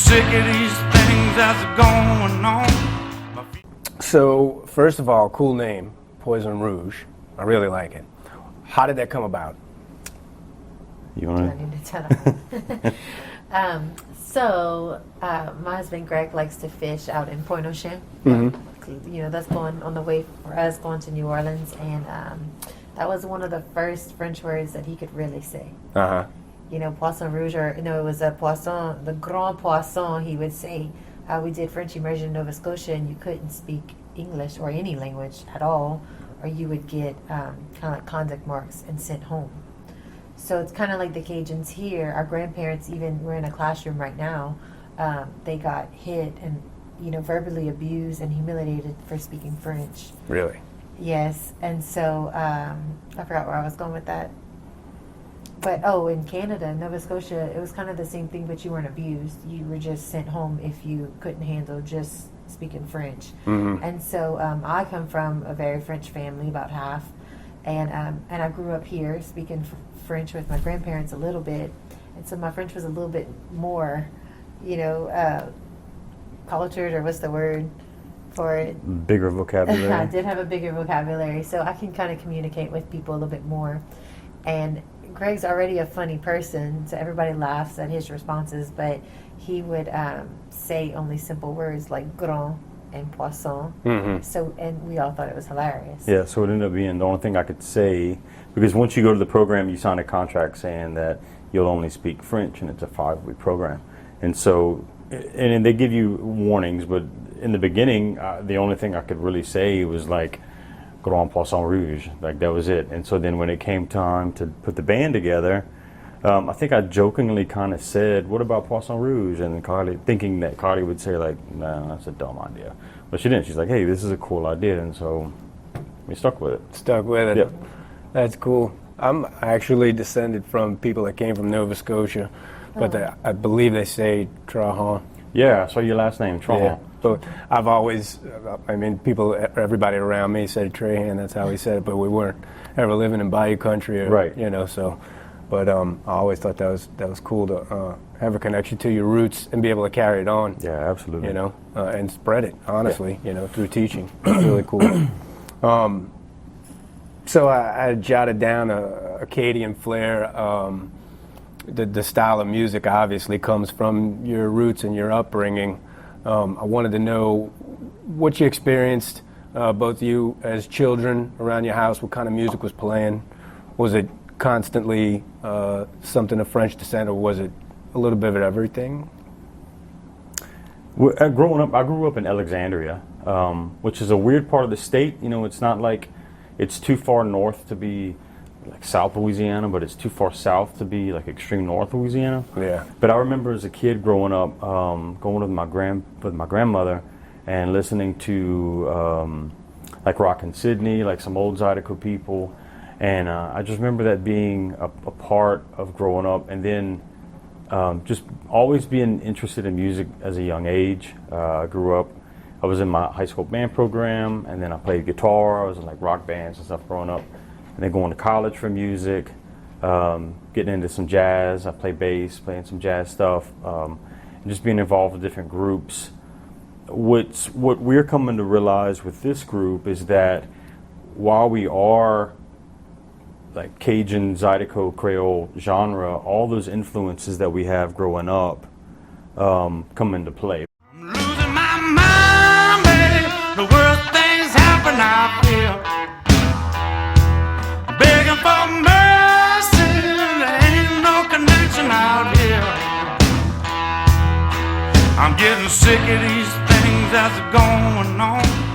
sick of these things that's going on. So, first of all, cool name, Poisson Rouge. I really like it. How did that come about? You want I need to tell them. My husband Greg likes to fish out in Poisson Rouge. Mm-hmm. You know, that's going on the way for us going to New Orleans, and that was one of the first French words that he could really say. Uh-huh. You know, Poisson Rouge, or no, it was a poisson, the grand poisson, he would say. We did French immersion in Nova Scotia, and you couldn't speak English or any language at all, or you would get kind of like contact marks and sent home. So it's kind of like the Cajuns here. Our grandparents, even, we're in a classroom right now, they got hit and, you know, verbally abused and humiliated for speaking French. Really? Yes, and so I forgot where I was going with that. But, in Canada, Nova Scotia, it was kind of the same thing, but you weren't abused. You were just sent home if you couldn't handle just speaking French. Mm-hmm. And so I come from a very French family, about half, and I grew up here speaking French with my grandparents a little bit. And so my French was a little bit more, you know, cultured, or what's the word for it? bigger vocabulary? I did have a bigger vocabulary, so I can kind of communicate with people a little bit more. And Greg's already a funny person, so everybody laughs at his responses, but he would say only simple words like grand and poisson. Mm-hmm. So, and we all thought it was hilarious. Yeah, so it ended up being the only thing I could say, because once you go to the program, you sign a contract saying that you'll only speak French, and it's a 5-week program. And so, and they give you warnings, but in the beginning, the only thing I could really say was like, Grand Poisson Rouge, like that was it. And so then when it came time to put the band together, I think I jokingly kind of said, what about Poisson Rouge? And Carly, thinking that Carly would say like, no, that's a dumb idea. But she didn't. She's like, hey, this is a cool idea. And so we stuck with it. Stuck with it. Yep. That's cool. I'm actually descended from people that came from Nova Scotia, but I believe they say Trahan. Yeah, I saw your last name, Trahan. Yeah. But I've always, everybody around me said Trahan, that's how we said it, but we weren't ever living in Bayou country, or, right? You know, so, but I always thought that was cool to have a connection to your roots and be able to carry it on. Yeah, absolutely. You know, and spread it, honestly, you know, through teaching. It's really cool. So I jotted down a Acadian flair. The style of music obviously comes from your roots and your upbringing. I wanted to know what you experienced, both you as children around your house, what kind of music was playing. Was it constantly something of French descent, or was it a little bit of everything? Well, growing up, I grew up in Alexandria, which is a weird part of the state. You know, it's not like it's too far north to be like South Louisiana, but it's too far south to be like extreme North Louisiana. Yeah. But I remember as a kid growing up, going with my grandmother and listening to like Rockin' Sydney, like some old zydeco people, and I just remember that being a part of growing up, and then just always being interested in music as a young age. I grew up. I was in my high school band program, and then I played guitar. I was in like rock bands and stuff growing up. And then going to college for music, getting into some jazz. I play bass, playing some jazz stuff, and just being involved with different groups. What we're coming to realize with this group is that while we are like Cajun, zydeco, creole genre, all those influences that we have growing up come into play. I'm losing my mind, baby. The worst things happen out here. Begging for mercy, there ain't no connection out here. I'm getting sick of these things that's going on.